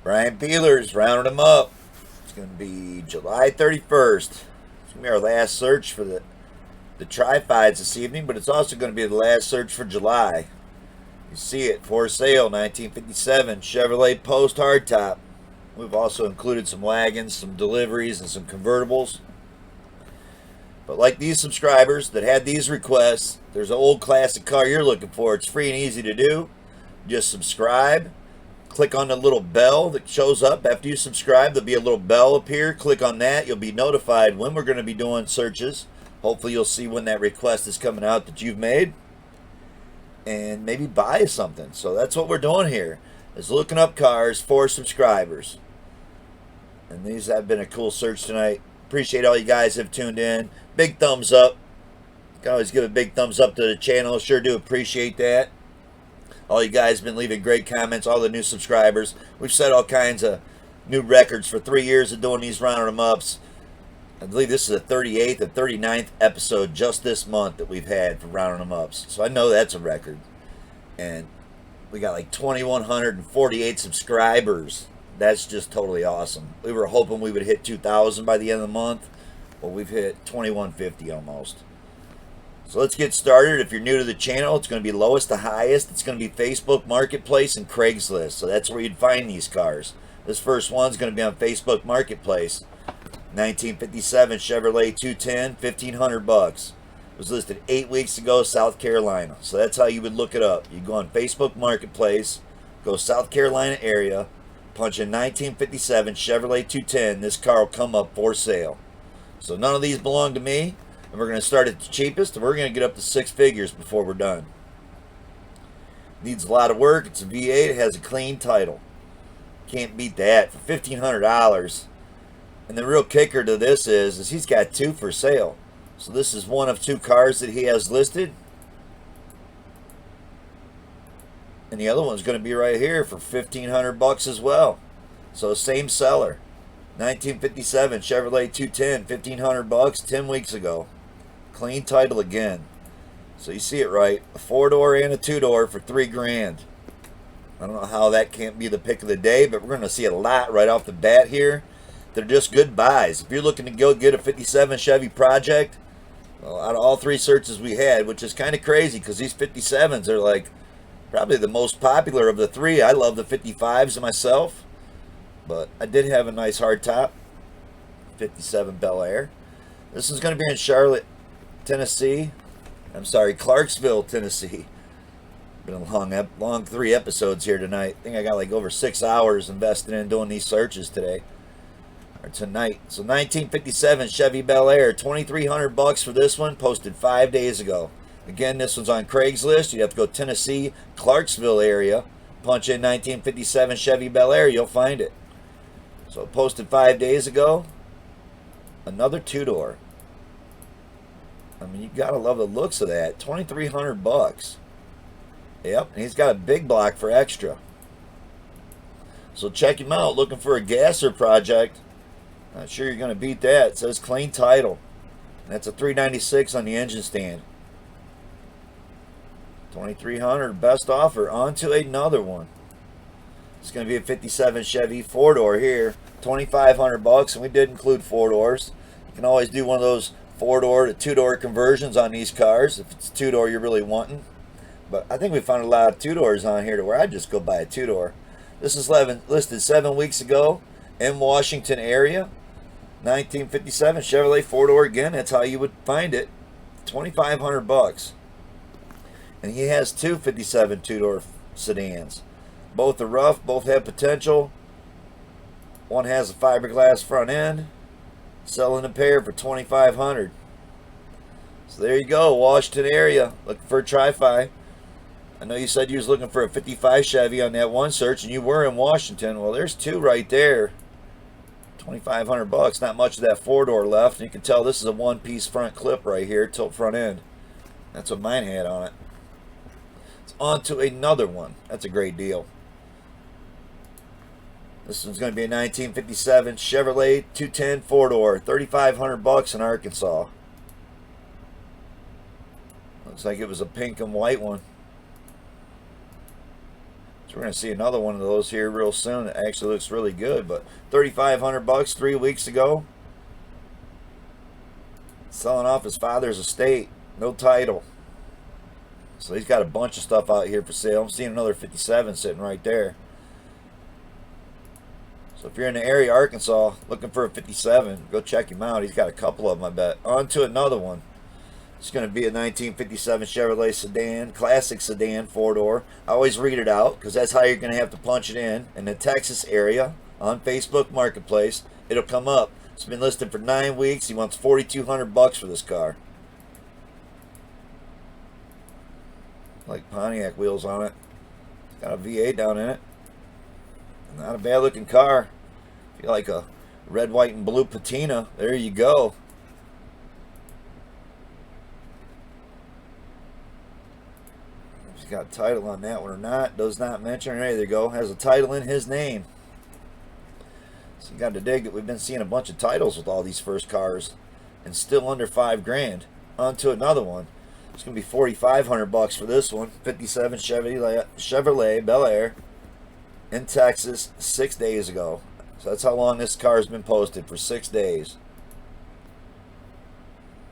Brian Bealer's rounding them up. It's going to be July 31st. It's going to be our last search for the tri-fides this evening, but it's also going to be the last search for July. You see it, for sale, 1957 Chevrolet Post Hardtop. We've also included some wagons, some deliveries, and some convertibles. But like these subscribers that had these requests, there's an old classic car you're looking for. It's free and easy to do. Just subscribe. Click on the little bell that shows up after you subscribe. There'll be a little bell up here. Click on that. You'll be notified when we're going to be doing searches. Hopefully you'll see when that request is coming out that you've made. And maybe buy something. So that's what we're doing here, is looking up cars for subscribers. And these have been a cool search tonight. Appreciate all you guys have tuned in. Big thumbs up. You can always give a big thumbs up to the channel. Sure do appreciate that. All you guys have been leaving great comments. All the new subscribers. We've set all kinds of new records for 3 years of doing these rounding them ups. I believe this is the 38th and 39th episode just this month that we've had for rounding them ups. So I know that's a record. And we got like 2,148 subscribers. That's just totally awesome. We were hoping we would hit 2,000 by the end of the month. Well, we've hit 2,150 almost. So let's get started. If you're new to the channel, it's going to be lowest to highest. It's going to be Facebook Marketplace and Craigslist. So that's where you'd find these cars. This first one's going to be on Facebook Marketplace. 1957 Chevrolet 210, $1,500. It was listed 8 weeks ago, South Carolina. So that's how you would look it up. You go on Facebook Marketplace, go South Carolina area, punch in 1957 Chevrolet 210. This car will come up for sale. So none of these belong to me. And we're going to start at the cheapest, and we're going to get up to 6 figures before we're done. Needs a lot of work. It's a V8. It has a clean title. Can't beat that for $1,500. And the real kicker to this is he's got 2 for sale. So this is one of 2 cars that he has listed. And the other one's going to be right here for $1,500 as well. So same seller. 1957 Chevrolet 210, $1,500, 10 weeks ago. Clean title again. So you see it right. A 4-door and a 2-door for $3,000. I don't know how that can't be the pick of the day, but we're going to see a lot right off the bat here. They're just good buys. If you're looking to go get a 57 Chevy Project, well, out of all 3 searches we had, which is kind of crazy because these 57s are like probably the most popular of the 3. I love the 55s myself, but I did have a nice hardtop 57 Bel Air. This is going to be in Charlotte, Tennessee. I'm sorry, Clarksville, Tennessee. Been a long 3 episodes here tonight. I think I got like over 6 hours invested in doing these searches today. Or tonight. So 1957 Chevy Bel Air, $2,300 for this one, posted 5 days ago. Again, this one's on Craigslist. You have to go Tennessee, Clarksville area, punch in 1957 Chevy Bel Air, you'll find it. So posted 5 days ago. Another 2-door. I mean, you gotta love the looks of that. $2,300. Yep, and he's got a big block for extra. So check him out. Looking for a gasser project. Not sure you're going to beat that. It says clean title. That's a $396 on the engine stand. $2,300, best offer. On to another one. It's going to be a 57 Chevy 4-door here. $2,500, and we did include 4-doors. You can always do one of those 4-door to 2-door conversions on these cars if it's 2-door you're really wanting. But I think we found a lot of 2-doors on here to where I'd just go buy a 2-door. This is listed 7 weeks ago in Washington area. 1957 Chevrolet 4-door again. That's how you would find it. $2,500. And he has 2 57 2-door sedans. Both are rough. Both have potential. One has a fiberglass front end. Selling a pair for $2,500. So there you go, Washington area. Looking for a tri-fi. I know you said you was looking for a 55 Chevy on that one search, and you were in Washington. Well, there's 2 right there. $2,500. Not much of that 4-door left. And you can tell this is a one-piece front clip right here, tilt front end. That's what mine had on it. It's on to another one. That's a great deal. This one's going to be a 1957 Chevrolet 210 4-door, $3,500 in Arkansas. Looks like it was a pink and white one. So we're going to see another one of those here real soon. It actually looks really good, but $3,500 3 weeks ago. Selling off his father's estate, no title. So he's got a bunch of stuff out here for sale. I'm seeing another 57 sitting right there. So if you're in the area, Arkansas, looking for a 57, go check him out. He's got a couple of them, I bet. On to another one. It's going to be a 1957 Chevrolet sedan, classic sedan, 4-door. I always read it out because that's how you're going to have to punch it in the Texas area on Facebook Marketplace. It'll come up. It's been listed for 9 weeks. He wants $4,200 for this car. Like Pontiac wheels on it. Got a V8 down in it. Not a bad looking car. If you like a red, white, and blue patina, there you go. If he's got a title on that one or not, does not mention. There you go. Has a title in his name. So you got to dig that we've been seeing a bunch of titles with all these first cars, and still under $5,000. On to another one. It's gonna be $4,500 for this one. 57 Chevrolet Bel Air in Texas 6 days ago. So that's how long this car has been posted, for 6 days.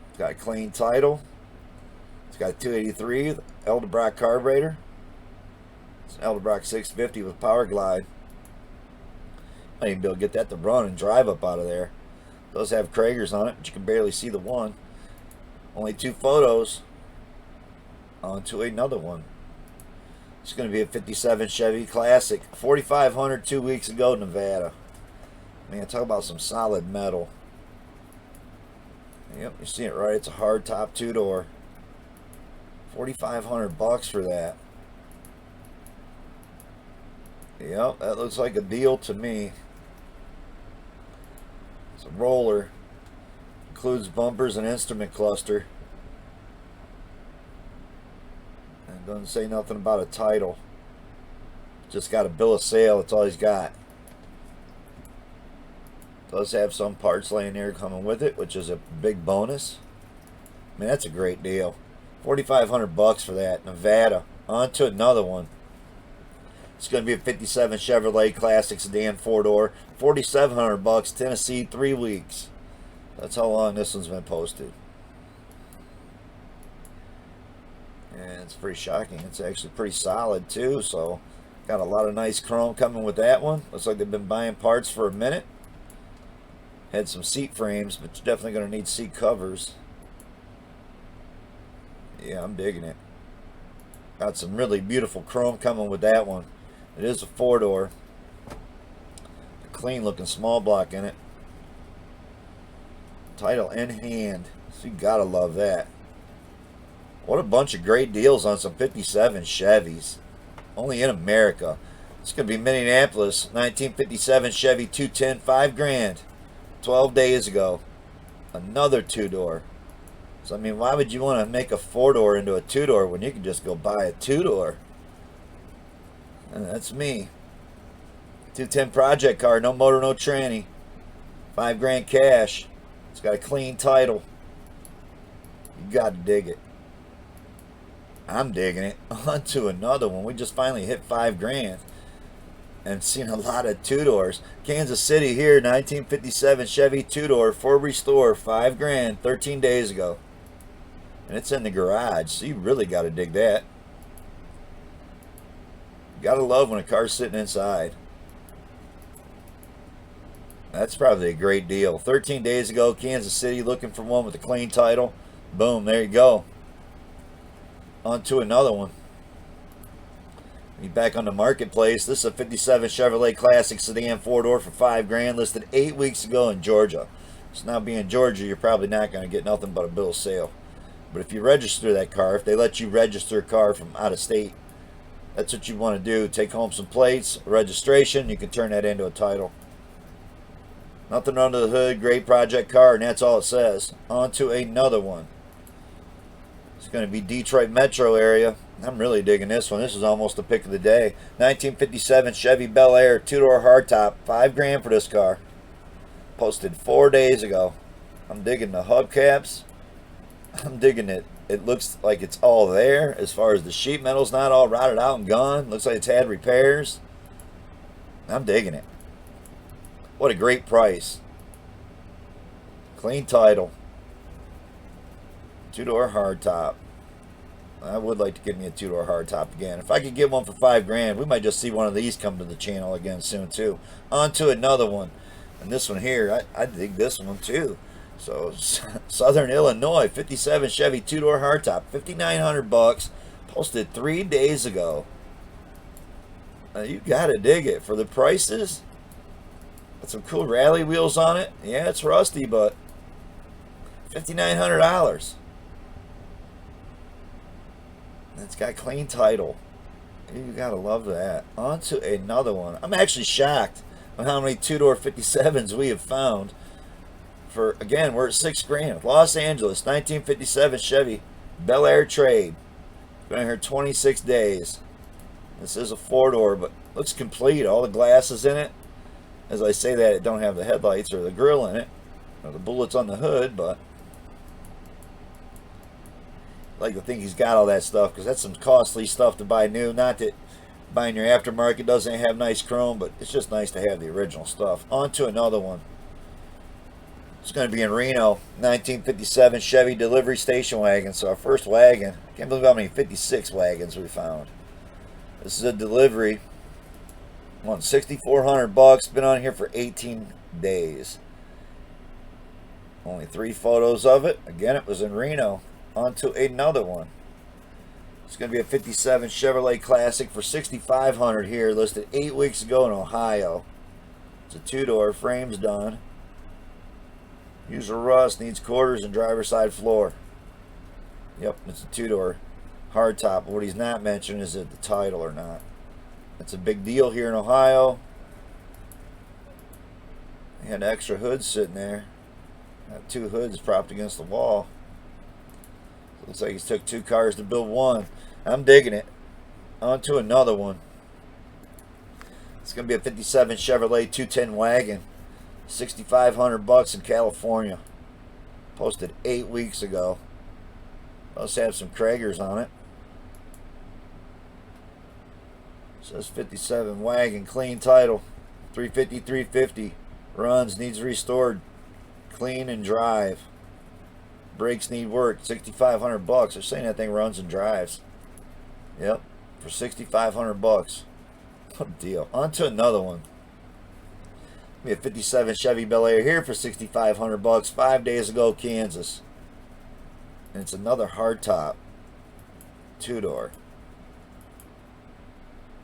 It's got a clean title. It's got a 283 Edelbrock carburetor. It's an Edelbrock 650 with power glide. I ain't be able to get that to run and drive up out of there. It does have Kragers on it, but you can barely see the one. Only 2 photos. On to another one. It's going to be a 57 Chevy Classic. 4,500 2 weeks ago, Nevada. Man, talk about some solid metal. Yep, you see it right. It's a hardtop 2-door. $4,500 for that. Yep, that looks like a deal to me. It's a roller. Includes bumpers and instrument cluster. And doesn't say nothing about a title. Just got a bill of sale. That's all he's got. Does have some parts laying there coming with it, which is a big bonus. I mean, that's a great deal. $4,500 for that. Nevada. On to another one. It's going to be a 57 Chevrolet Classic Sedan 4-door. $4,700. Tennessee, 3 weeks. That's how long this one's been posted. And it's pretty shocking. It's actually pretty solid too. So got a lot of nice chrome coming with that one. Looks like they've been buying parts for a minute. Had some seat frames, but you're definitely going to need seat covers. Yeah, I'm digging it. Got some really beautiful chrome coming with that one. It is a 4-door. Clean looking small block in it. Title in hand. So you gotta love that. What a bunch of great deals on some 57 Chevys. Only in America. It's gonna be Minneapolis. 1957 Chevy 210, $5,000. 12 days ago. Another 2-door. So I mean, why would you want to make a 4-door into a 2-door when you can just go buy a 2-door? And that's me. 210 project car, no motor, no tranny. $5,000 cash. It's got a clean title. You got to dig it. I'm digging it. On to another one. We just finally hit $5,000. And seen a lot of 2-doors. Kansas City here, 1957 Chevy 2-door, Ford Restore, $5,000, 13 days ago. And it's in the garage, so you really got to dig that. You got to love when a car's sitting inside. That's probably a great deal. 13 days ago, Kansas City, looking for one with a clean title. Boom, there you go. On to another one. Back on the marketplace. This is a 57 Chevrolet Classic Sedan 4-door for $5,000, listed 8 weeks ago in Georgia. So now being in Georgia, you're probably not going to get nothing but a bill of sale. But if you register that car, if they let you register a car from out of state, that's what you want to do. Take home some plates, registration, you can turn that into a title. Nothing under the hood, great project car, and that's all it says. On to another one. It's going to be Detroit metro area. I'm really digging this one. This is almost the pick of the day. 1957 Chevy Bel Air 2-door hardtop. $5,000 for this car. Posted 4 days ago. I'm digging the hubcaps. I'm digging it. it looks like it's all there as far as the sheet metal's not all rotted out and gone. Looks like it's had repairs. I'm digging it. What a great price. Clean title. Two-door hardtop. I would like to get me a two-door hardtop again. If I could get one for $5,000, we might just see one of these come to the channel again soon too. On to another one. And this one here, I dig this one too. So, Southern Illinois, 57 Chevy two-door hardtop, $5,900, posted 3 days ago. You gotta dig it for the prices. Got some cool rally wheels on it. Yeah, it's rusty, but $5,900. It's got clean title. You gotta love that. On to another one. I'm actually shocked on how many two-door 57s we have found. For again, we're at $6,000. Los Angeles, 1957 Chevy BEALER trade. Been here 26 days. This is a four-door, but looks complete. All the glass is in it. As I say that, it don't have the headlights or the grill in it, or the bullets on the hood, but I like to think he's got all that stuff, because that's some costly stuff to buy new. Not that buying your aftermarket doesn't have nice chrome, but it's just nice to have the original stuff. On to another one. It's going to be in Reno, 1957 Chevy delivery station wagon. So our first wagon. I can't believe how many 56 wagons we found. This is a delivery. Won $6,400. Been on here for 18 days. Only 3 photos of it. Again, it was in Reno. On to another one. It's going to be a 57 Chevrolet Classic for $6,500 here. Listed 8 weeks ago in Ohio. It's a two-door. Frame's done. User rust. Needs quarters and driver's side floor. Yep, it's a two-door hardtop. What he's not mentioning is it the title or not. It's a big deal here in Ohio. He had an extra hood sitting there. Got 2 hoods propped against the wall. Looks like he's took 2 cars to build one. I'm digging it. On to another one. It's going to be a 57 Chevrolet 210 wagon. $6,500 in California. Posted 8 weeks ago. Must have some Kragers on it. Says 57 wagon, clean title, 350. Runs, needs restored, clean and drive. Brakes need work, $6,500. They're saying that thing runs and drives. Yep, for $6,500. What a deal. On to another one. We have 57 Chevy BEALER here for $6,500. 5 days ago, Kansas. And it's another hardtop, two-door.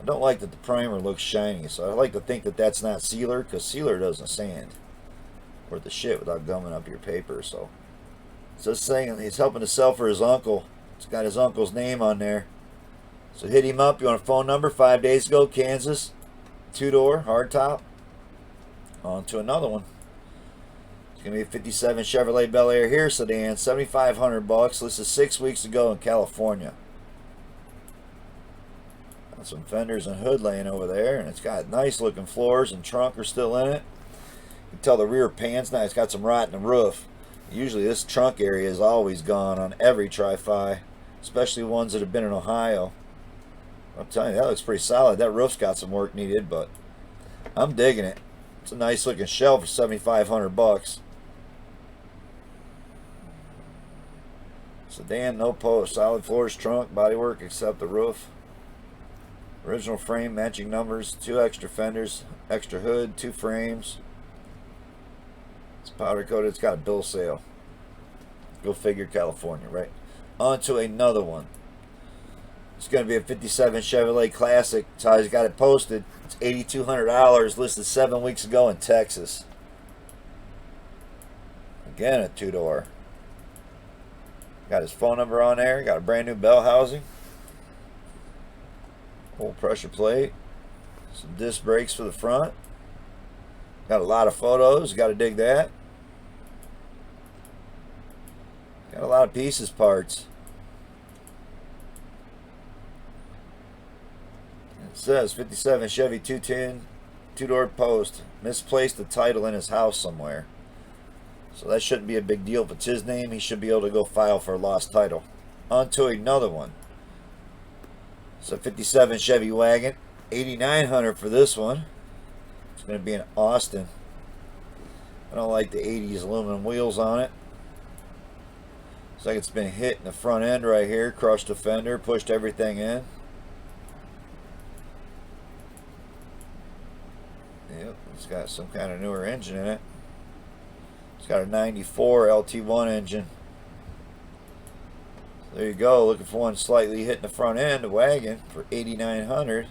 I don't like that the primer looks shiny, so I like to think that that's not sealer, because sealer doesn't sand worth the shit without gumming up your paper. So it's this thing, he's helping to sell for his uncle. It's got his uncle's name on there. So hit him up. You want a phone number? 5 days ago, Kansas. Two-door, hardtop. On to another one. It's going to be a 57 Chevrolet BEALER here sedan, $7,500. This is 6 weeks ago in California. Got some fenders and hood laying over there, and it's got nice looking floors, and trunk are still in it. You can tell the rear pan's nice. It's got some rot in the roof. Usually this trunk area is always gone on every Tri-Fi, especially ones that have been in Ohio. I'm telling you, that looks pretty solid. That roof's got some work needed, but I'm digging it. It's a nice looking shell for $7,500. Sedan, no post, solid floors, trunk, bodywork except the roof. Original frame, matching numbers, 2 extra fenders, extra hood, 2 frames. It's powder coated. It's got a bill of sale. Go figure, California, right? On to another one. It's going to be a 57 Chevrolet Classic. That's how he's got it posted. It's $8,200, listed 7 weeks ago in Texas. Again, a two-door. Got his phone number on there. Got a brand new bell housing. Old pressure plate. Some disc brakes for the front. Got a lot of photos. Got to dig that. Got a lot of pieces, parts. It says 57 Chevy 210 two-door post. Misplaced the title in his house somewhere. So that shouldn't be a big deal. If it's his name, he should be able to go file for a lost title. onto another one. It's a 57 Chevy Wagon, 8,900 for this one. It's going to be in Austin. I don't like the 80s aluminum wheels on it. Looks like it's been hit in the front end right here, crushed the fender, pushed everything in. Yep, it's got some kind of newer engine in it. It's got a 94 LT1 engine. So there you go, looking for one slightly hitting the front end, a wagon for 8,900.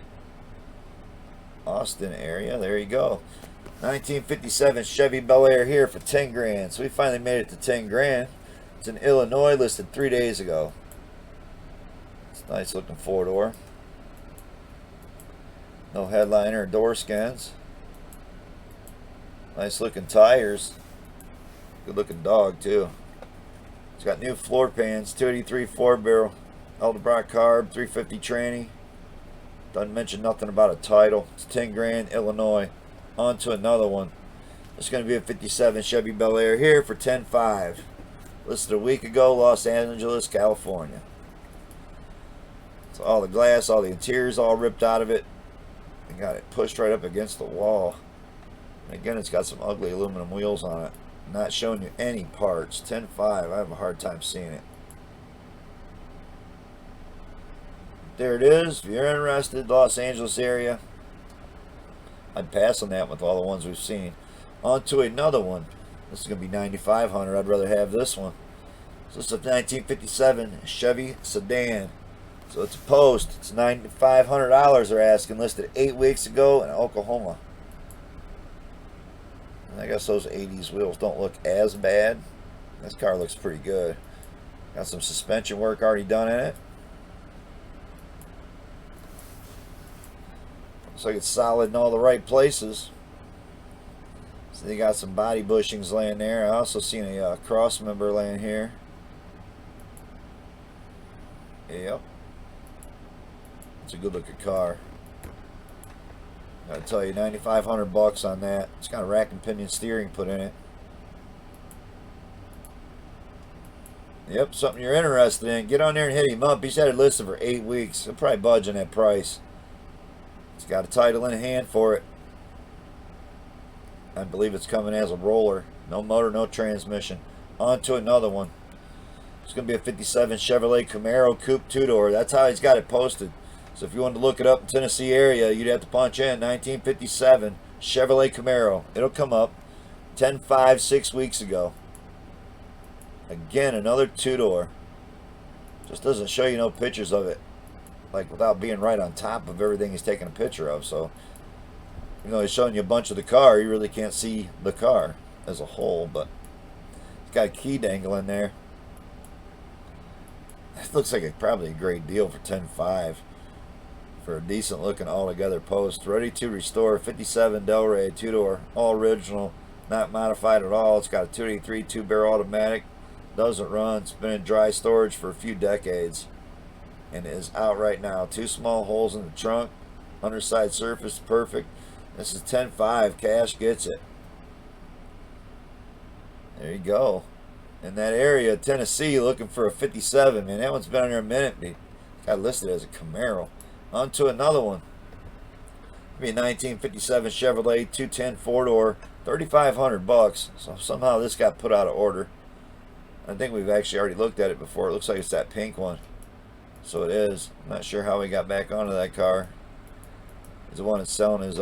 Austin area, there you go. 1957 Chevy Bel Air here for 10 grand. So we finally made it to 10 grand. It's in Illinois, listed 3 days ago. It's a nice looking four door. No headliner or door skins. Nice looking tires. Good looking dog too. It's got new floor pans, 283 4 barrel, Eldebrock carb, 350 tranny. Doesn't mention nothing about a title. It's 10 grand, Illinois. On to another one. It's going to be a 57 Chevy Bel Air here for 10.5. Listed a week ago, Los Angeles, California. So all the glass, all the interiors all ripped out of it. And got it pushed right up against the wall. And again, it's got some ugly aluminum wheels on it. Not showing you any parts. 10.5. I have a hard time seeing it. There it is. If you're interested, Los Angeles area, I'd pass on that with all the ones we've seen. On to another one. This is going to be 9,500. I'd rather have this one. So this is a 1957 Chevy sedan. So it's a post. It's $9,500 they're asking. Listed 8 weeks ago in Oklahoma. And I guess those 80s wheels don't look as bad. This car looks pretty good. Got some suspension work already done in it. Looks like it's solid in all the right places. So they got some body bushings laying there. I also seen a cross member laying here. Yep. It's a good looking car. Gotta tell you, 9,500 bucks on that. It's got a rack and pinion steering put in it. Yep, something you're interested in. Get on there and hit him up. He's had it listed for 8 weeks. He'll probably budge on that price. He's got a title in hand for it. I believe it's coming as a roller. No motor, no transmission. On to another one. It's going to be a 57 Chevrolet Camaro Coupe 2-door. That's how he's got it posted. So if you wanted to look it up in Tennessee area, you'd have to punch in 1957 Chevrolet Camaro. It'll come up. 10.5, 6 weeks ago. Again, another 2-door. Just doesn't show you no pictures of it. Like, without being right on top of everything he's taking a picture of. So, even though he's showing you a bunch of the car, you really can't see the car as a whole. But it's got a key dangle in there. It looks like probably a great deal for 10.5 for a decent looking all together post. Ready to restore. 57 Delray 2-door, all original, not modified at all. It's got a 283 2-barrel automatic. Doesn't run. It's been in dry storage for a few decades and is out right now. 2 small holes in the trunk. Underside surface perfect. This is 10.5. Cash gets it. There you go. In that area, Tennessee, looking for a 57. Man, that one's been under a minute. Got listed as a Camaro. On to another one. Be a 1957 Chevrolet 210 4-door, 3,500 bucks. So somehow this got put out of order. I think we've actually already looked at it before. It looks like it's that pink one. So it is. I'm not sure how we got back onto that car. He's the one that's selling his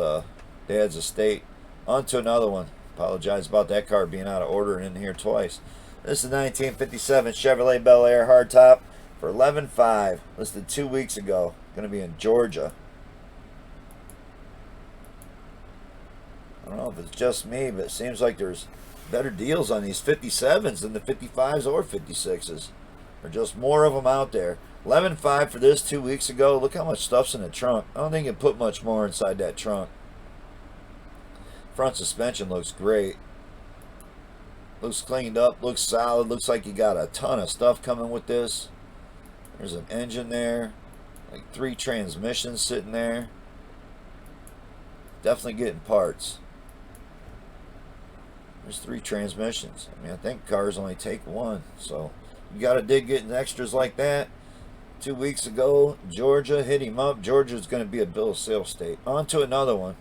dad's estate. On to another one. Apologize about that car being out of order and in here twice. This is a 1957 Chevrolet Bel Air hardtop for $11,500. Listed 2 weeks ago. Going to be in Georgia. I don't know if it's just me, but it seems like there's better deals on these 57s than the 55s or 56s. There's just more of them out there. $11,500 for this 2 weeks ago. Look how much stuff's in the trunk. I don't think you can put much more inside that trunk. Front suspension looks great. Looks cleaned up, looks solid. Looks like you got a ton of stuff coming with this. There's an engine there. Like 3 transmissions sitting there. Definitely getting parts. There's 3 transmissions. I mean, I think cars only take 1. So You got to dig getting extras like that. 2 weeks ago, Georgia hit him up. Georgia's going to be a bill of sale state. On to another one.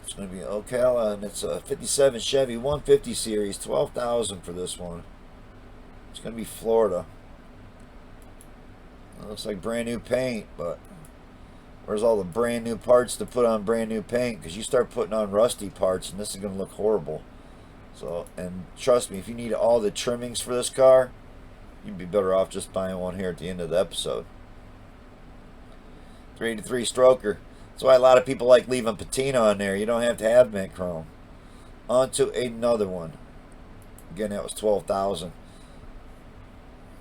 It's going to be Ocala, and it's a 57 Chevy 150 series. $12,000 for this one. It's going to be Florida. It looks like brand new paint, but where's all the brand new parts to put on brand new paint? Because you start putting on rusty parts, and this is going to look horrible. So, and trust me, if you need all the trimmings for this car, you'd be better off just buying one here at the end of the episode. 383 stroker. That's why a lot of people like leaving patina on there. You don't have to have mint chrome. On to another one. Again, that was $12,000.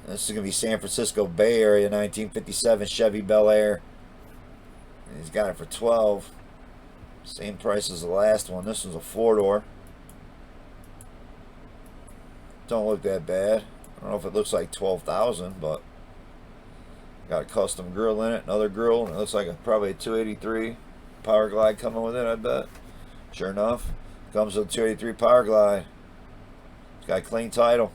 This is going to be San Francisco Bay Area 1957 Chevy Bel Air. And he's got it for $12,000. Same price as the last one. This was a 4-door. Don't look that bad. I don't know if it looks like $12,000, but got a custom grill in it, another grill, and it looks like probably a 283 Power Glide coming with it, I bet. Sure enough, comes with a 283 Power Glide. It's got a clean title.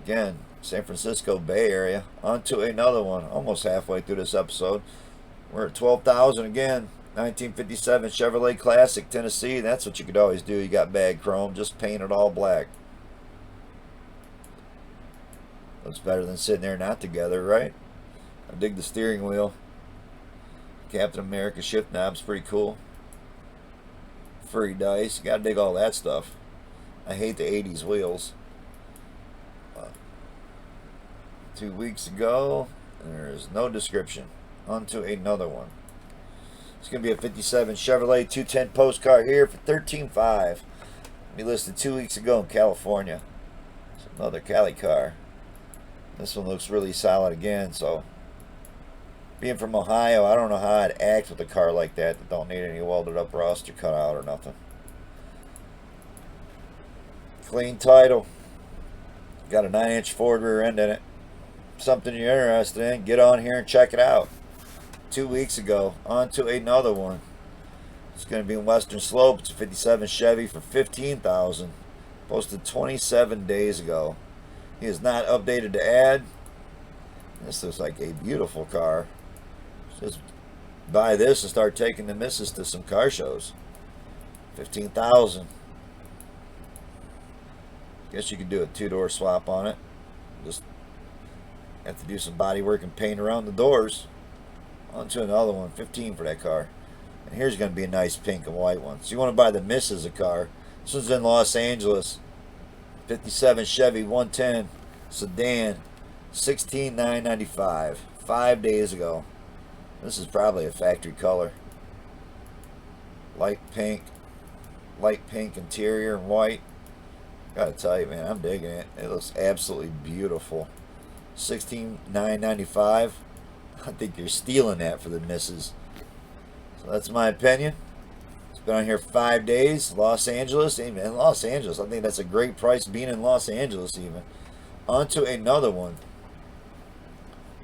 Again, San Francisco Bay Area. On to another one, almost halfway through this episode. We're at $12,000 again. 1957 Chevrolet Classic, Tennessee. That's what you could always do. You got bad chrome, just paint it all black. Looks better than sitting there not together, right? I dig the steering wheel. Captain America shift knob's pretty cool. Furry dice. You gotta dig all that stuff. I hate the 80s wheels. 2 weeks ago, there's no description. On to another one. It's gonna be a 57 Chevrolet 210 postcard here for $13,500. We listed 2 weeks ago in California. It's another Cali car. This one looks really solid again, so being from Ohio, I don't know how I'd act with a car like that don't need any welded up rust or cut out or nothing. Clean title. Got a 9-inch Ford rear end in it. Something you're interested in, get on here and check it out. 2 weeks ago, on to another one. It's going to be in Western Slope. It's a 57 Chevy for $15,000. Posted 27 days ago. He has not updated the ad. This looks like a beautiful car. Just buy this and start taking the missus to some car shows. $15,000. Guess you could do a 2-door swap on it. Just have to do some body work and paint around the doors. On to another one. $15,000 for that car. And here's going to be a nice pink and white one. So you want to buy the missus a car. This one's in Los Angeles. 57 Chevy 110 sedan, $16,995. 5 days ago. This is probably a factory color. Light pink interior and white. Gotta tell you, man, I'm digging it. It looks absolutely beautiful. $16,995. I think you're stealing that for the missus. So that's my opinion. Been on here 5 days. Los Angeles. Even in Los Angeles, I think that's a great price being in Los Angeles even. On to another one.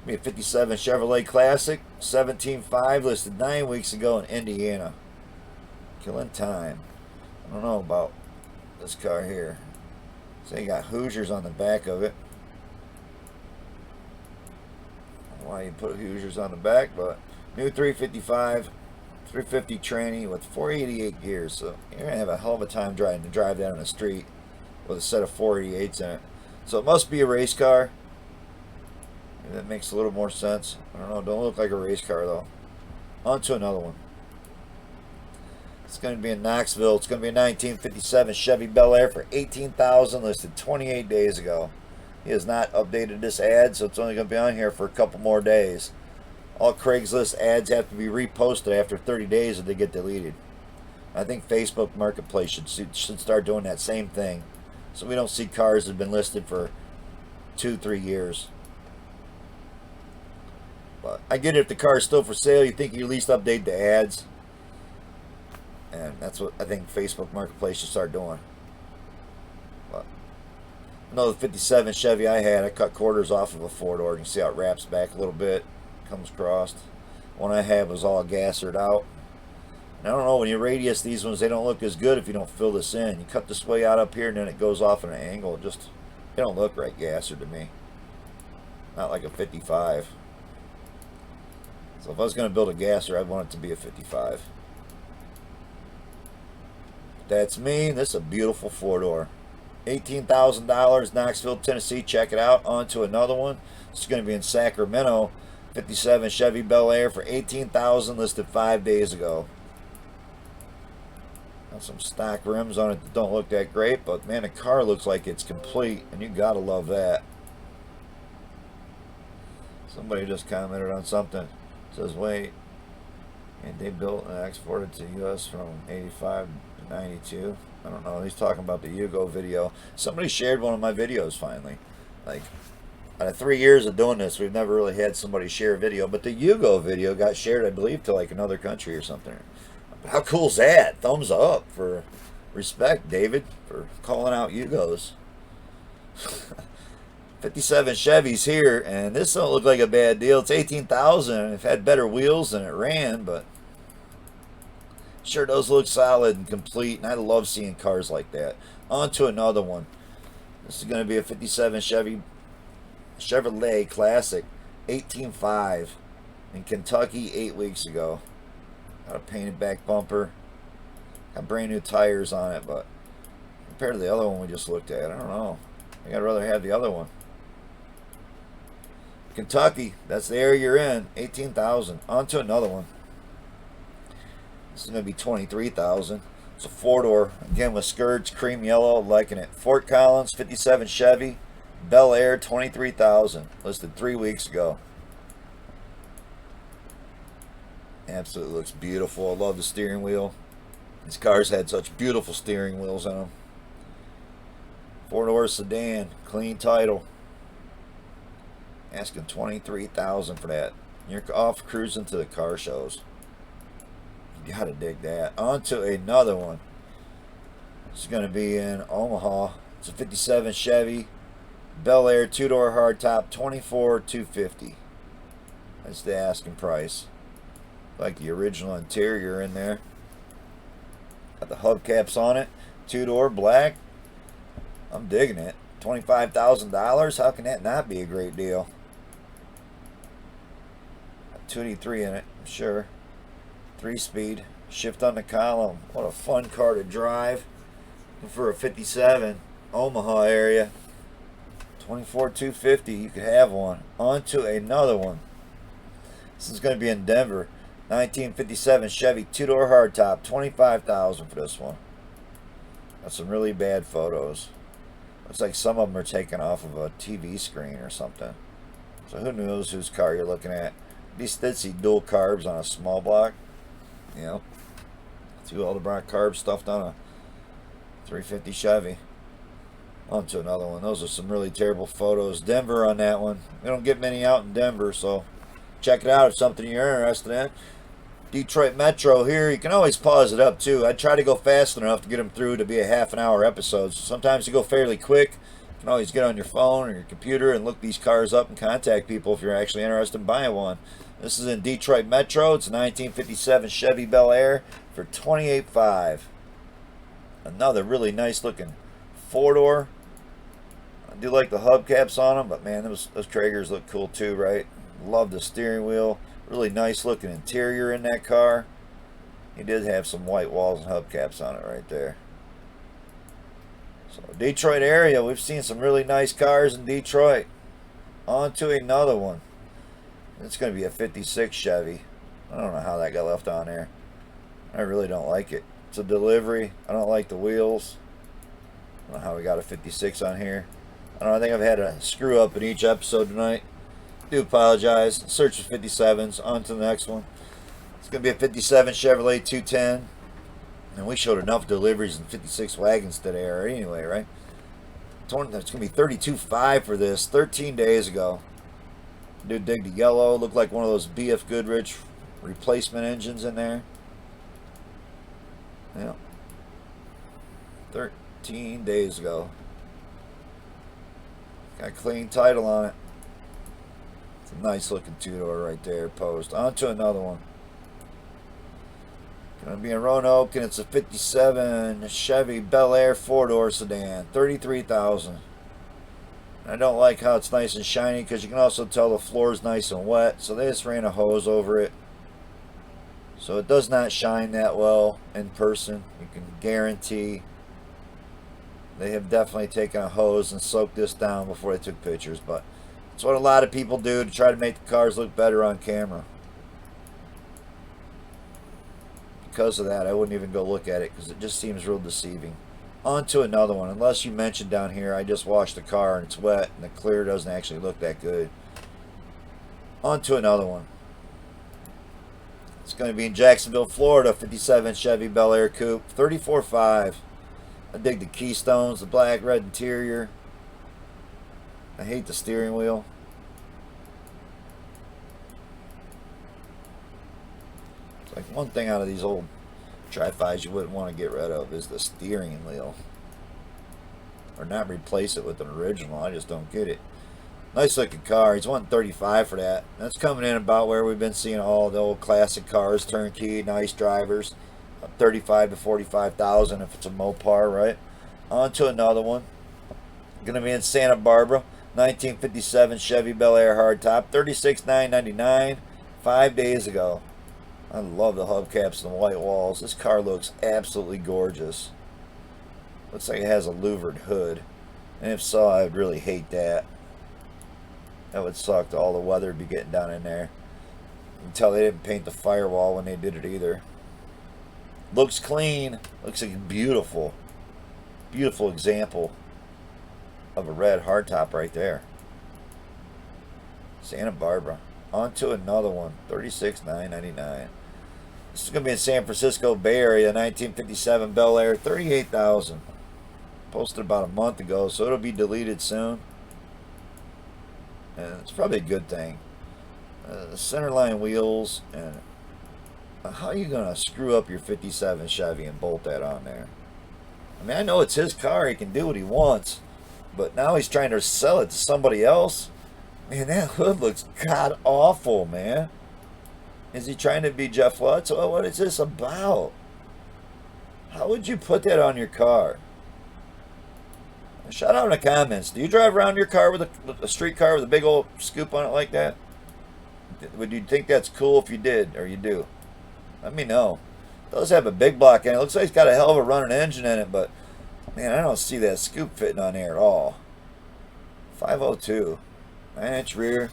Be a 57 Chevrolet Classic. $17,500. Listed 9 weeks ago in Indiana. Killing time. I don't know about this car here. So you got Hoosiers on the back of it. I don't know why you put Hoosiers on the back, but new 355. 350 tranny with 488 gears, so you're gonna have a hell of a time trying to drive down the street with a set of 488s in it. So it must be a race car. Maybe that makes a little more sense. I don't know. Don't look like a race car though. On to another one. It's going to be in Knoxville. It's going to be a 1957 Chevy Bel Air for $18,000, listed 28 days ago. He has not updated this ad, so it's only going to be on here for a couple more days. All Craigslist ads have to be reposted after 30 days or they get deleted. I think Facebook Marketplace should start doing that same thing, so we don't see cars that have been listed for 2-3 years. But I get it, if the car is still for sale, you think you at least update the ads. And that's what I think Facebook Marketplace should start doing. But another 57 Chevy I had, I cut quarters off of a 4-door. You can see how it wraps back a little bit. Comes across. One I had was all gassered out. And I don't know, when you radius these ones, they don't look as good if you don't fill this in. You cut this way out up here and then it goes off at an angle. It just They don't look right gasser to me. Not like a 55. So if I was going to build a gasser, I'd want it to be a 55. That's me. This is a beautiful four-door. $18,000, Knoxville, Tennessee. Check it out. On to another one. This is going to be in Sacramento. 57 Chevy Bel Air for $18,000, listed 5 days ago. Got some stock rims on it that don't look that great, but man, the car looks like it's complete, and you gotta love that. Somebody just commented on something. It says, wait, and they built and exported to U.S. from 85 to 92. I don't know. He's talking about the Yugo video. Somebody shared one of my videos finally. Like, out of 3 years of doing this, we've never really had somebody share a video, but the Yugo video got shared, I believe, to like another country or something. How cool is that? Thumbs up for respect, David, for calling out Yugos. 57 Chevys here, and this don't look like a bad deal. It's $18,000. It had better wheels than it ran, but sure does look solid and complete, and I love seeing cars like that. On to another one. This is going to be a 57 Chevrolet Classic, 18.5 in Kentucky 8 weeks ago. Got a painted back bumper. Got brand new tires on it, but compared to the other one we just looked at, I don't know. I think I'd rather have the other one. Kentucky, that's the area you're in. 18,000. On to another one. This is going to be 23,000. It's a four-door, again with skirts, cream yellow, liking it. Fort Collins, 57 Chevy, Bel Air, 23,000. Listed 3 weeks ago. Absolutely looks beautiful. I love the steering wheel. These cars had such beautiful steering wheels on them. Four-door sedan, clean title. Asking $23,000 for that. You're off cruising to the car shows. You gotta dig that. On to another one. This is gonna be in Omaha. It's a 57 Chevy Bel Air two-door hardtop, $24,250. That's the asking price. Like the original interior in there. Got the hubcaps on it. Two-door black. I'm digging it. $25,000. How can that not be a great deal? 283 in it, I'm sure. 3-speed. Shift on the column. What a fun car to drive. For a 57 Omaha area. $24,250. You could have one. On to another one. This is going to be in Denver. 1957 Chevy two-door hardtop, $25,000 for this one. Got some really bad photos. Looks like some of them are taken off of a TV screen or something. So who knows whose car you're looking at? At least did see dual carbs on a small block. You know, 2 Aldebaran carbs stuffed on a 350 Chevy. On to another one. Those are some really terrible photos. Denver on that one. We don't get many out in Denver, so check it out if something you're interested in. Detroit Metro here. You can always pause it up too. I try to go fast enough to get them through to be a half-an-hour episode. So sometimes you go fairly quick. You can always get on your phone or your computer and look these cars up and contact people if you're actually interested in buying one. This is in Detroit Metro. It's a 1957 Chevy Bel Air for $28,500. Another really nice looking four-door. I do like the hubcaps on them, but man, those Traegers look cool too, right? Love the steering wheel. Really nice looking interior in that car. He did have some white walls and hubcaps on it right there. So Detroit area, we've seen some really nice cars in Detroit. On to another one. It's going to be a 56 Chevy. I don't know how that got left on there. I really don't like it. It's a delivery. I don't like the wheels. I don't know how we got a 56 on here. I don't know, I think I've had a screw up in each episode tonight. Do apologize. Search for 57s. On to the next one. It's going to be a 57 Chevrolet 210. And we showed enough deliveries in 56 Wagons today already anyway, right? It's going to be $32,500 for this. 13 days ago. Dude, dig the yellow. Looked like one of those BF Goodrich replacement engines in there. Yeah. 13 days ago. Got a clean title on it. It's a nice looking two-door right there, post. On to another one. Gonna be in Roanoke, and it's a 57 Chevy Bel Air four-door sedan. $33,000. I don't like how it's nice and shiny because you can also tell the floor is nice and wet. So they just ran a hose over it. So it does not shine that well in person. You can guarantee they have definitely taken a hose and soaked this down before they took pictures. But it's what a lot of people do to try to make the cars look better on camera. Because of that, I wouldn't even go look at it because it just seems real deceiving. On to another one. Unless you mentioned down here, I just washed the car and it's wet and the clear doesn't actually look that good. On to another one. It's going to be in Jacksonville, Florida. 57 Chevy Bel Air Coupe. 34.5. I dig the keystones, the black, red interior. I hate the steering wheel. It's like one thing out of these old Tri-Fis you wouldn't want to get rid of is the steering wheel. Or not replace it with an original. I just don't get it. Nice looking car. He's wanting 35 for that. That's coming in about where we've been seeing all the old classic cars, turnkey, nice drivers. 35 to 45,000 if it's a Mopar, right? On to another one. Gonna be in Santa Barbara. 1957 Chevy Bel Air hardtop. $36,999. 5 days ago. I love the hubcaps and the white walls. This car looks absolutely gorgeous. Looks like it has a louvered hood. And if so, I would really hate that. That would suck. To all the weather would be getting down in there. You can tell they didn't paint the firewall when they did it either. Looks clean. Looks like beautiful. Beautiful example of a red hardtop right there. Santa Barbara. On to another one. $36,999. This is going to be in San Francisco Bay Area. 1957 Bel Air. $38,000. Posted about a month ago, so it'll be deleted soon. And it's probably a good thing. The centerline wheels, and how are you going to screw up your 57 Chevy and bolt that on there? I mean, I know it's his car. He can do what he wants. But now he's trying to sell it to somebody else. Man, that hood looks god-awful, man. Is he trying to be Jeff Lutz? What is this about? How would you put that on your car? Shout out in the comments. Do you drive around your car with a street car with a big old scoop on it like that? Would you think that's cool if you did, or you do? Let me know. It does have a big block in it. It looks like it's got a hell of a running engine in it, but man, I don't see that scoop fitting on there at all. 502. 9-inch rear.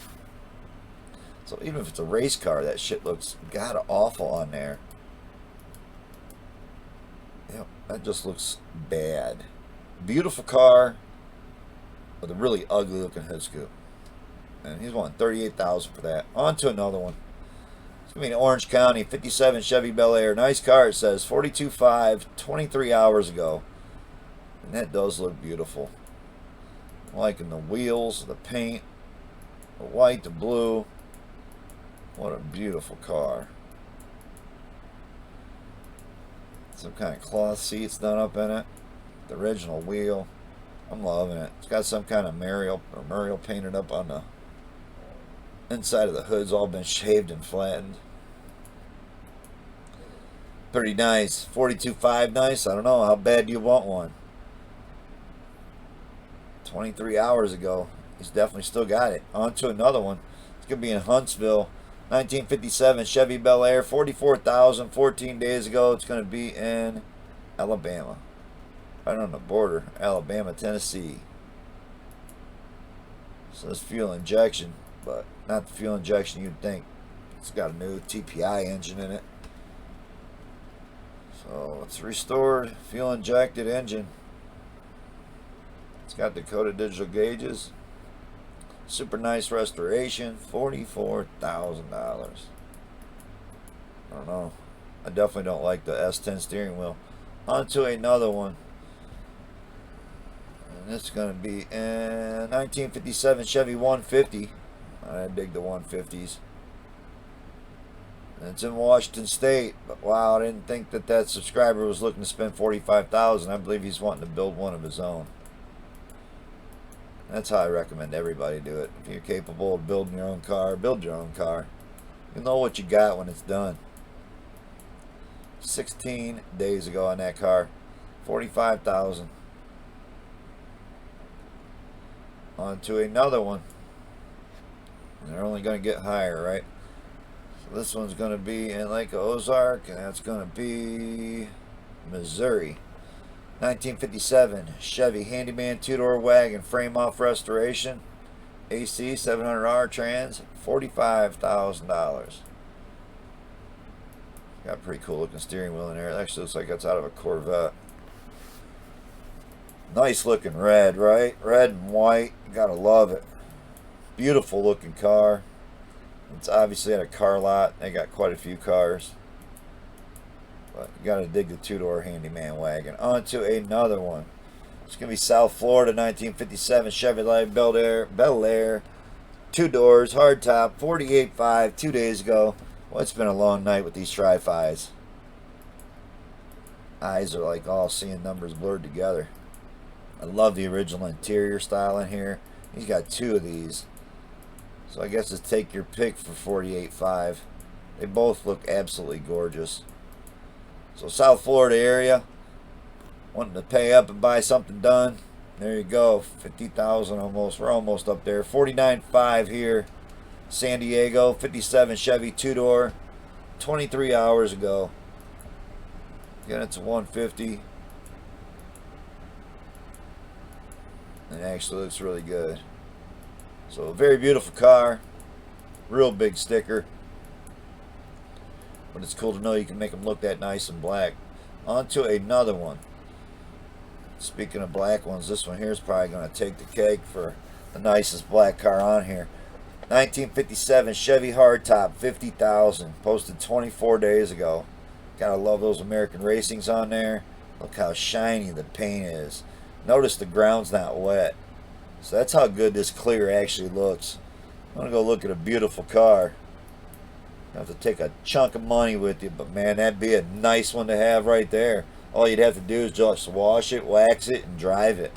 So even if it's a race car, that shit looks god awful on there. Yep, that just looks bad. Beautiful car with a really ugly looking hood scoop. And he's wanting $38,000 for that. On to another one. It's going to be in Orange County. 57 Chevy Bel Air. Nice car, it says. 42.5. 23 hours ago. And that does look beautiful. I'm liking the wheels, the paint, the white, the blue. What a beautiful car. Some kind of cloth seats done up in it. The original wheel. I'm loving it. It's got some kind of Muriel painted up on the inside of the hood's all been shaved and flattened. Pretty nice. 42.5 nice. I don't know. How bad do you want one? 23 hours ago. He's definitely still got it. On to another one. It's going to be in Huntsville. 1957 Chevy Bel Air. 44,000. 14 days ago. It's going to be in Alabama. Right on the border. Alabama, Tennessee. So it's fuel injection, but not the fuel injection you'd think. It's got a new TPI engine in it. So it's restored, fuel injected engine. It's got Dakota digital gauges. Super nice restoration. $44,000. I don't know. I definitely don't like the S10 steering wheel. On to another one. And this is going to be in 1957 Chevy 150. I dig the 150s. And it's in Washington State. But wow, I didn't think that subscriber was looking to spend $45,000. I believe he's wanting to build one of his own. That's how I recommend everybody do it. If you're capable of building your own car, build your own car. You know what you got when it's done. 16 days ago on that car. $45,000. On to another one. And they're only going to get higher, right? So this one's going to be in Lake Ozark, and that's going to be Missouri. 1957 Chevy Handyman two-door wagon, frame off restoration, AC 700R trans, $45,000. Got a pretty cool looking steering wheel in there. It actually looks like that's out of a Corvette. Nice looking red, right? Red and white. Gotta love it. Beautiful looking car. It's obviously at a car lot. They got quite a few cars. But you gotta dig the two-door handyman wagon. On to another one. It's gonna be South Florida, 1957 Chevy Bel Air. Two doors, hardtop, 48.5, 2 days ago. Well, it's been a long night with these tri-fis. Eyes are like all seeing numbers blurred together. I love the original interior style in here. He's got two of these. So I guess just take your pick for 48.5. They both look absolutely gorgeous. So South Florida area, wanting to pay up and buy something done. There you go, 50,000 almost. We're almost up there. 49.5 here. San Diego, 57 Chevy two-door, 23 hours ago. Again, it's a 150. It actually looks really good. So a very beautiful car. Real big sticker. But it's cool to know you can make them look that nice and black. On to another one. Speaking of black ones, this one here is probably going to take the cake for the nicest black car on here. 1957 Chevy Hardtop, 50,000. Posted 24 days ago. Gotta love those American Racings on there. Look how shiny the paint is. Notice the ground's not wet. So that's how good this clear actually looks. I'm gonna go look at a beautiful car. You have to take a chunk of money with you, but man, that'd be a nice one to have right there. All you'd have to do is just wash it, wax it, and drive it.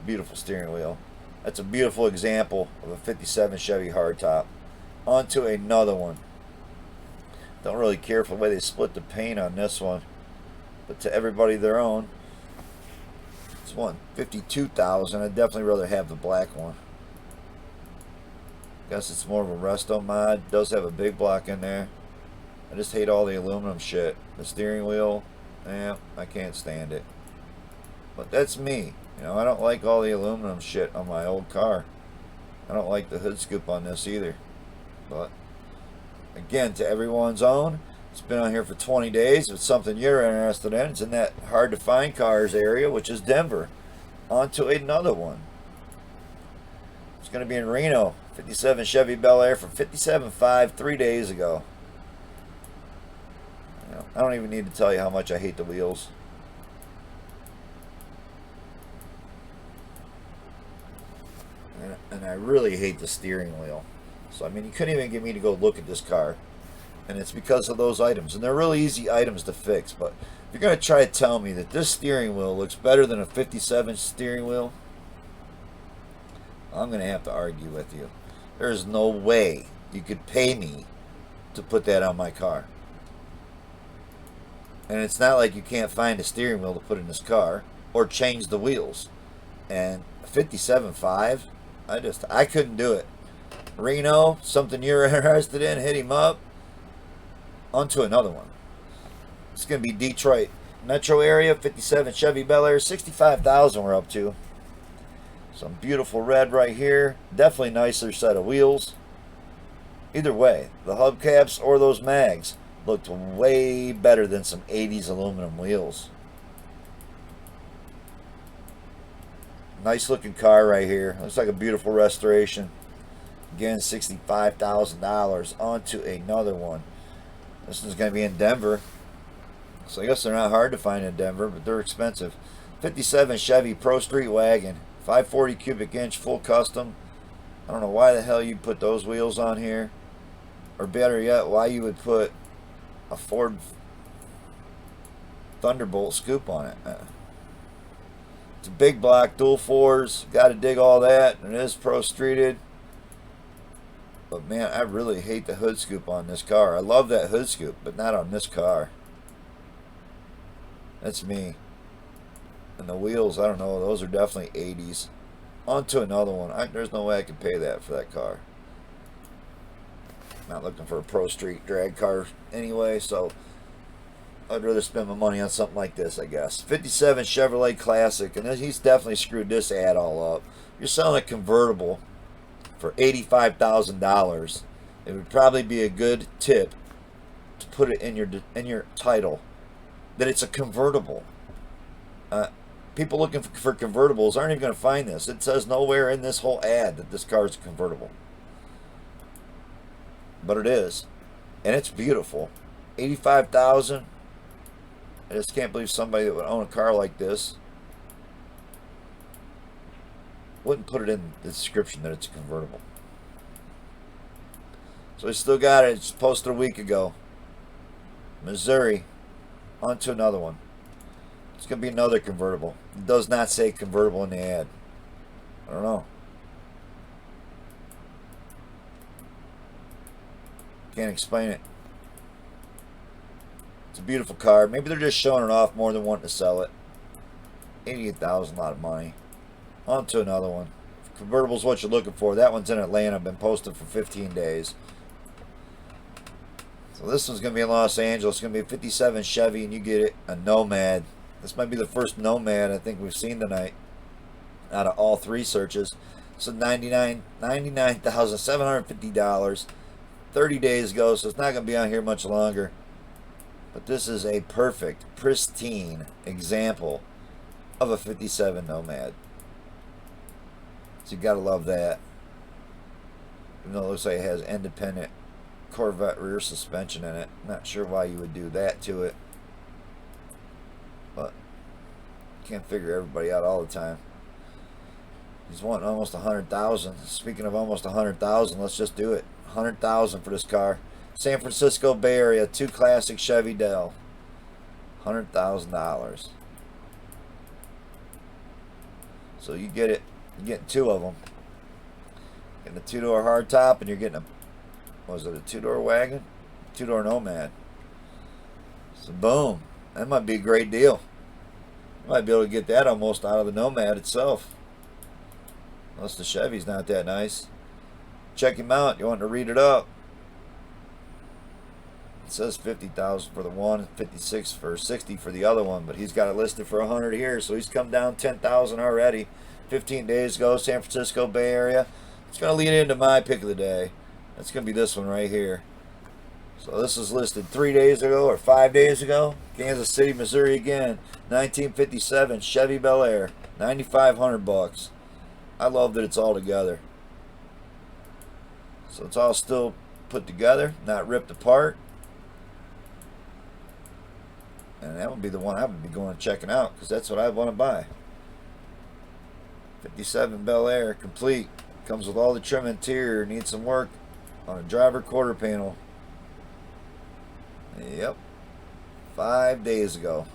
Beautiful steering wheel. That's a beautiful example of a 57 Chevy hardtop. On to another one. Don't really care for the way they split the paint on this one, but to everybody their own. This one, 52,000. I'd definitely rather have the black one. Guess it's more of a resto mod. It does have a big block in there. I just hate all the aluminum shit. The steering wheel, I can't stand it. But that's me. You know, I don't like all the aluminum shit on my old car. I don't like the hood scoop on this either. But again, to everyone's own. It's been on here for 20 days. If it's something you're interested in, it's in that hard to find cars area, which is Denver. On to another one. It's going to be in Reno. 57 Chevy Bel Air for 57.5 3 days ago. You know, I don't even need to tell you how much I hate the wheels. And I really hate the steering wheel. So I mean, you couldn't even get me to go look at this car. And it's because of those items. And they're really easy items to fix. But if you're going to try to tell me that this steering wheel looks better than a 57 steering wheel, I'm going to have to argue with you. There's no way you could pay me to put that on my car. And it's not like you can't find a steering wheel to put in this car or change the wheels. And 57.5, I couldn't do it. Reno, something you're interested in, hit him up. On to another one. It's going to be Detroit metro area, 57 Chevy Bel Air, 65,000 we're up to. Some beautiful red right here. Definitely nicer set of wheels. Either way, the hubcaps or those mags looked way better than some 80s aluminum wheels. Nice looking car right here. Looks like a beautiful restoration. Again, $65,000. On to another one. This one's going to be in Denver. So I guess they're not hard to find in Denver, but they're expensive. 57 Chevy Pro Street Wagon. 540 cubic inch, full custom. I don't know why the hell you'd put those wheels on here. Or better yet, why you would put a Ford Thunderbolt scoop on it. It's a big block, dual fours. Got to dig all that. It is pro streeted. But man, I really hate the hood scoop on this car. I love that hood scoop, but not on this car. That's me. And the wheels, I don't know, those are definitely 80s. On to another one. There's no way I could pay that for that car. Not looking for a Pro Street drag car anyway, so I'd rather spend my money on something like this, I guess. 57 Chevrolet Classic, and he's definitely screwed this ad all up. You're selling a convertible for $85,000. It would probably be a good tip to put it in your title that it's a convertible. People looking for convertibles aren't even going to find this. It says nowhere in this whole ad that this car is a convertible. But it is. And it's beautiful. $85,000. I just can't believe somebody that would own a car like this wouldn't put it in the description that it's a convertible. So we still got it. It's posted a week ago. Missouri. On to another one. It's going to be another convertible. It does not say convertible in the ad. I don't know. Can't explain it. It's a beautiful car. Maybe they're just showing it off more than wanting to sell it. $88,000, a lot of money. On to another one. If convertible's what you're looking for. That one's in Atlanta. Been posted for 15 days. So this one's going to be in Los Angeles. It's going to be a 57 Chevy, and you get it, a Nomad. This might be the first Nomad I think we've seen tonight out of all three searches. So $99,750. 30 days ago, so it's not going to be on here much longer. But this is a perfect, pristine example of a 57 Nomad. So you got to love that. Even though it looks like it has independent Corvette rear suspension in it. Not sure why you would do that to it. But can't figure everybody out all the time. He's wanting almost 100,000. Speaking of almost 100,000, let's just do it. 100,000 for this car. San Francisco Bay Area, 2 classic Chevy Del. $100,000. So you get it. You're getting 2 of them. Getting a 2-door hardtop, and you're getting a, was it a 2-door wagon? 2-door Nomad. So boom. That might be a great deal. You might be able to get that almost out of the Nomad itself. Unless the Chevy's not that nice. Check him out. You want to read it up. It says 50,000 for the one, 56 for 60 for the other one, but he's got it listed for 100 here, so he's come down 10,000 already. 15 days ago, San Francisco Bay Area. It's going to lead into my pick of the day. That's going to be this one right here. So this is listed 3 days ago or 5 days ago. Kansas City, Missouri again. 1957 Chevy Bel Air. $9,500. I love that it's all together. So it's all still put together, not ripped apart. And that would be the one I would be going and checking out, because that's what I want to buy. 57 Bel Air, complete. Comes with all the trim interior. Needs some work on a driver quarter panel. Yep. 5 days ago.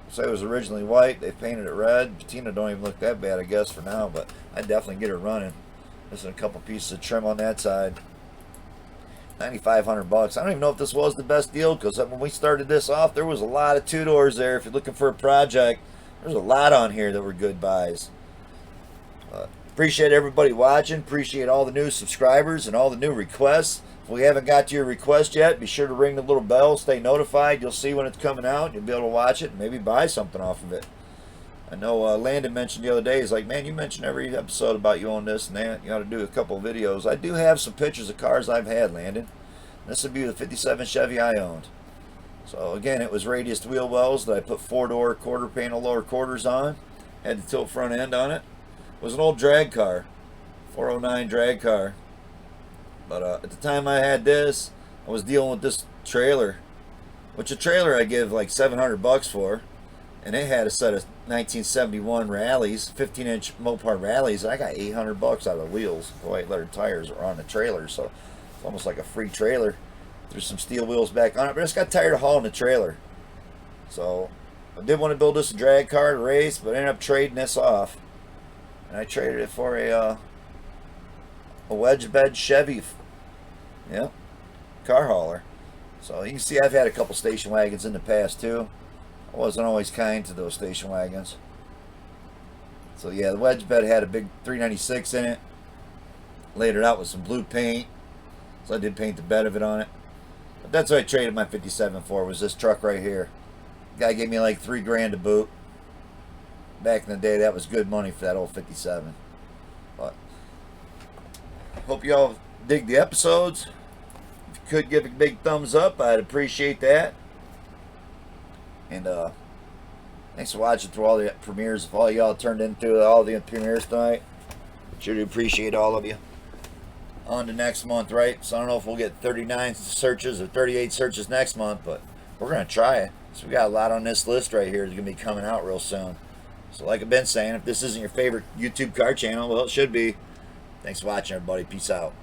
So it was originally white. They painted it red. Patina don't even look that bad, I guess, for now, but I'd definitely get it running. There's a couple pieces of trim on that side. $9,500. I don't even know if this was the best deal, because when we started this off, there was a lot of 2-doors there. If you're looking for a project, there's a lot on here that were good buys. Appreciate everybody watching. Appreciate all the new subscribers and all the new requests. If we haven't got to your request yet, be sure to ring the little bell. Stay notified. You'll see when it's coming out. You'll be able to watch it and maybe buy something off of it. I know Landon mentioned the other day, he's like, man, you mention every episode about you own this and that. You ought to do a couple of videos. I do have some pictures of cars I've had, Landon. This would be the 57 Chevy I owned. So again, it was radiused wheel wells that I put 4-door quarter panel lower quarters on. Had the tilt front end on it. It was an old drag car. 409 drag car. But at the time I had this, I was dealing with this trailer. Which a trailer I give like $700 for. And it had a set of 1971 rallies, 15-inch Mopar rallies. I got $800 out of the wheels. The white leather tires were on the trailer, so it's almost like a free trailer. Threw some steel wheels back on it, but I just got tired of hauling the trailer. So I did want to build this a drag car to race, but I ended up trading this off. And I traded it for a wedge bed Chevy, car hauler. So you can see I've had a couple station wagons in the past too. I wasn't always kind to those station wagons. So yeah, the wedge bed had a big 396 in it. Laid it out with some blue paint. So I did paint the bed of it on it. But that's what I traded my 57 for, was this truck right here. Guy gave me like $3,000 to boot. Back in the day, that was good money for that old 57. But hope y'all dig the episodes. If you could give a big thumbs up, I'd appreciate that. And thanks for watching through all the premieres. If all y'all turned into all the premieres tonight, sure do appreciate all of you. On to next month, right? So I don't know if we'll get 39 searches or 38 searches next month, but we're going to try it. So we got a lot on this list right here that's going to be coming out real soon. So like I've been saying, if this isn't your favorite YouTube car channel, well, it should be. Thanks for watching, everybody. Peace out.